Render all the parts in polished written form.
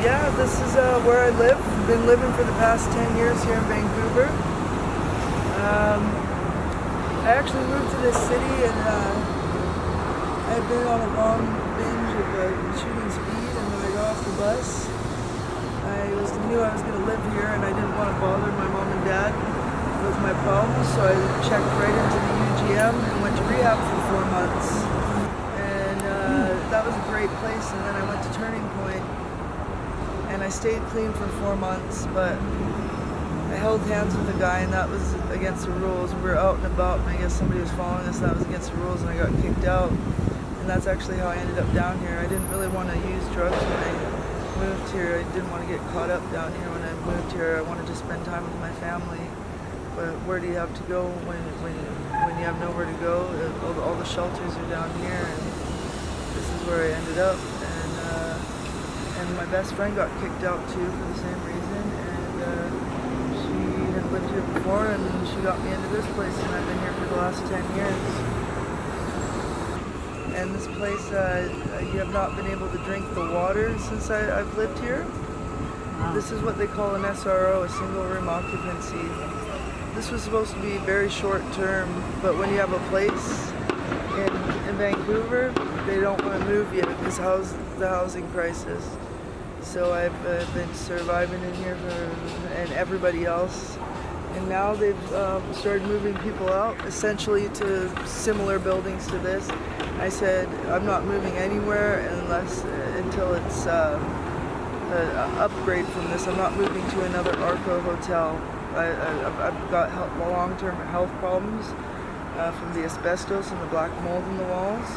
Yeah, this is where I live. Been living for the past 10 years here in Vancouver. I actually moved to this city and I had been on a long binge of shooting speed, and when I got off the bus, knew I was going to live here, and I didn't want to bother my mom and dad with my problems, so I checked right into the UGM and went to rehab for 4 months. And that was a great place, and then I went to Turning Point, and I stayed clean for 4 months, but I held hands with a guy, and that was against the rules. We were out and about, and I guess somebody was following us, and that was against the rules, and I got kicked out. And that's actually how I ended up down here. I didn't really want to use drugs when I moved here. I didn't want to get caught up down here. When I moved here, I wanted to spend time with my family. But where do you have to go when you have nowhere to go? All the shelters are down here, and this is where I ended up. And my best friend got kicked out too for the same reason. And she had lived here before, and she got me into this place, and I've been here for the last 10 years. And this place, you have not been able to drink the water since I've lived here. Wow. This is what they call an SRO, a single room occupancy. This was supposed to be very short term, but when you have a place in Vancouver, they don't want to move you because the housing crisis. So I've been surviving in here and everybody else. And now they've started moving people out, essentially to similar buildings to this. I said, I'm not moving anywhere until it's an upgrade from this. I'm not moving to another Arco hotel. I've got long-term health problems from the asbestos and the black mold in the walls.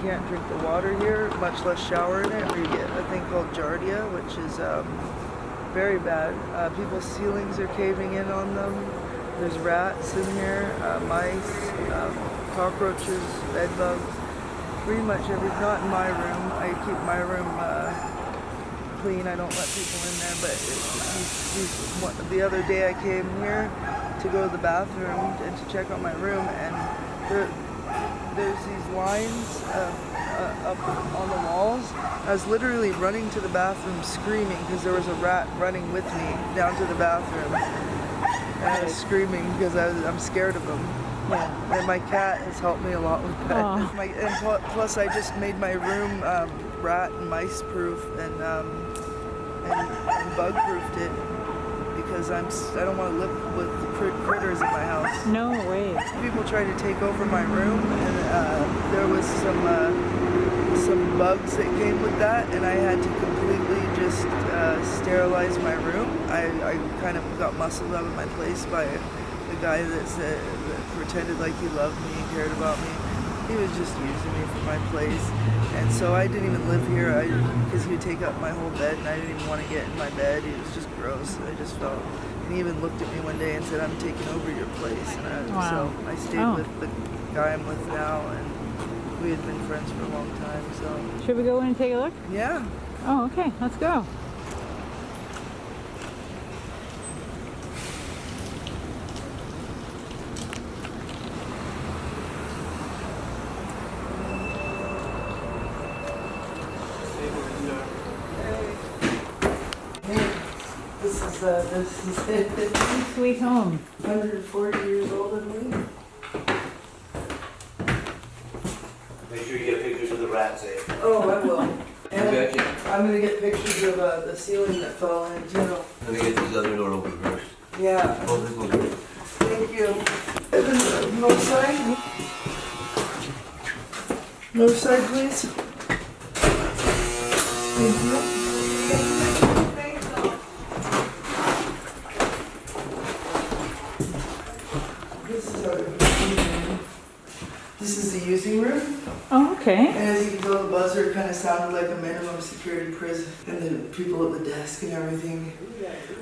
You can't drink the water here, much less shower in it, or you get a thing called giardia, which is very bad. People's ceilings are caving in on them. There's rats in here, mice, cockroaches, bed bugs. Pretty much not in my room. I keep my room clean. I don't let people in there, but the other day I came here to go to the bathroom and to check on my room, and there's these lines up on the walls. I was literally running to the bathroom screaming because there was a rat running with me down to the bathroom. And I was screaming because I'm scared of him. Yeah. And my cat has helped me a lot with that. And plus I just made my room rat and mice proof and bug proofed it because I don't want to live with critters in my house. No way. People tried to take over my room, and there was some bugs that came with that, and I had to completely just sterilize my room. I kind of got muscled out of my place by the guy that pretended like he loved me and cared about me. He was just using me for my place, and so I didn't even live here because he would take up my whole bed, and I didn't even want to get in my bed. It was just gross. I just felt, and he even looked at me one day and said, "I'm taking over your place." And Wow. So I stayed with the guy I'm with now, and we had been friends for a long time. So Should we go in and take a look? yeah. Oh, okay. Let's go. This is it. Sweet home. 140 years old, I believe. Make sure you get pictures of the rats, eh? Oh, I will. And Gotcha. I'm gonna get pictures of the ceiling that fell in too. Let me get this other door open first. Yeah. Oh, this one's good. Thank you. North side. North side, please. Thank you. This is the using room. Oh, okay. And as you can tell, the buzzer kind of sounded like a minimum security prison, and the people at the desk and everything.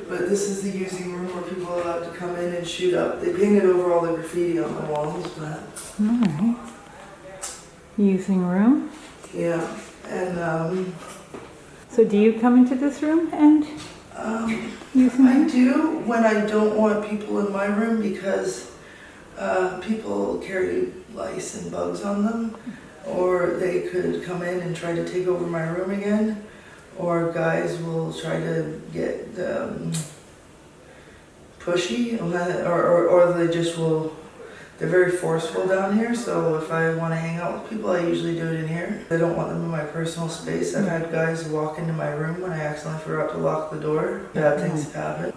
But this is the using room where people are allowed to come in and shoot up. They painted over all the graffiti on the walls, but Alright. Using room. yeah. And So do you come into this room and using I room? do when I don't want people in my room because people carry lice and bugs on them, or they could come in and try to take over my room again, or guys will try to get pushy, or they just will. They're very forceful down here, so if I want to hang out with people, I usually do it in here. I don't want them in my personal space. I've had guys walk into my room when I accidentally forgot to lock the door. Bad things happen.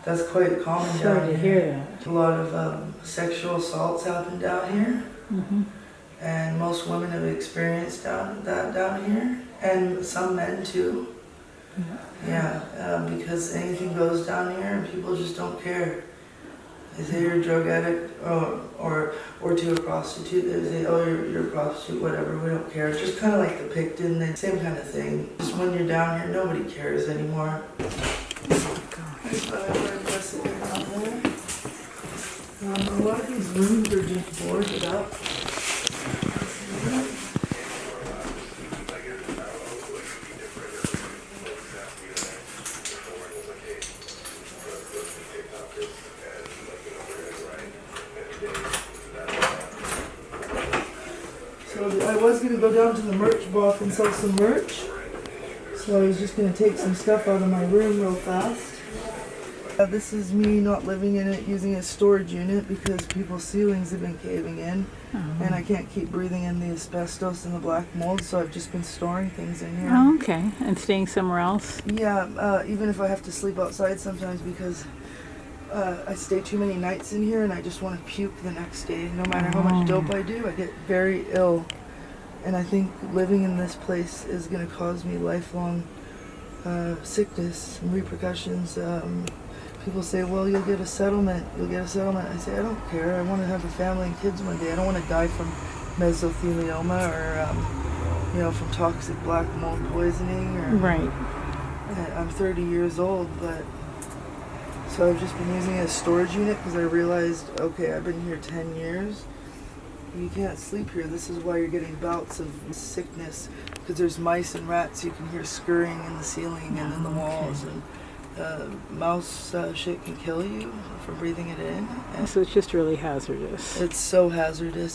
That's quite common Sorry down to here. hear that. A lot of sexual assaults happen down here, Mm-hmm. and most women have experienced that down here, and some men too. Yeah, because anything goes down here and people just don't care. They say you're a drug addict or to a prostitute, they say, oh, you're a prostitute, whatever, we don't care. It's just kind of like the Picton, same kind of thing. Just when you're down here, nobody cares anymore. A lot of these rooms are just boarded up. So I was going to go down to the merch block and sell some merch. So I was just going to take some stuff out of my room real fast. This is me not living in it, using a storage unit because people's ceilings have been caving in. And I can't keep breathing in the asbestos and the black mold, so I've just been storing things in here. Oh, okay. And staying somewhere else? Yeah, even if I have to sleep outside sometimes because I stay too many nights in here and I just want to puke the next day. No matter how much dope I do, I get very ill. And I think living in this place is going to cause me lifelong sickness and repercussions. People say, well, you'll get a settlement. You'll get a settlement. I say, I don't care. I want to have a family and kids one day. I don't want to die from mesothelioma or, from toxic black mold poisoning. Or, Right. I'm 30 years old, but so I've just been using it as a storage unit because I realized, okay, I've been here 10 years. You can't sleep here. This is why you're getting bouts of sickness because there's mice and rats you can hear scurrying in the ceiling and in the walls. And mouse shit can kill you from breathing it in. And So it's just really hazardous. it's so hazardous.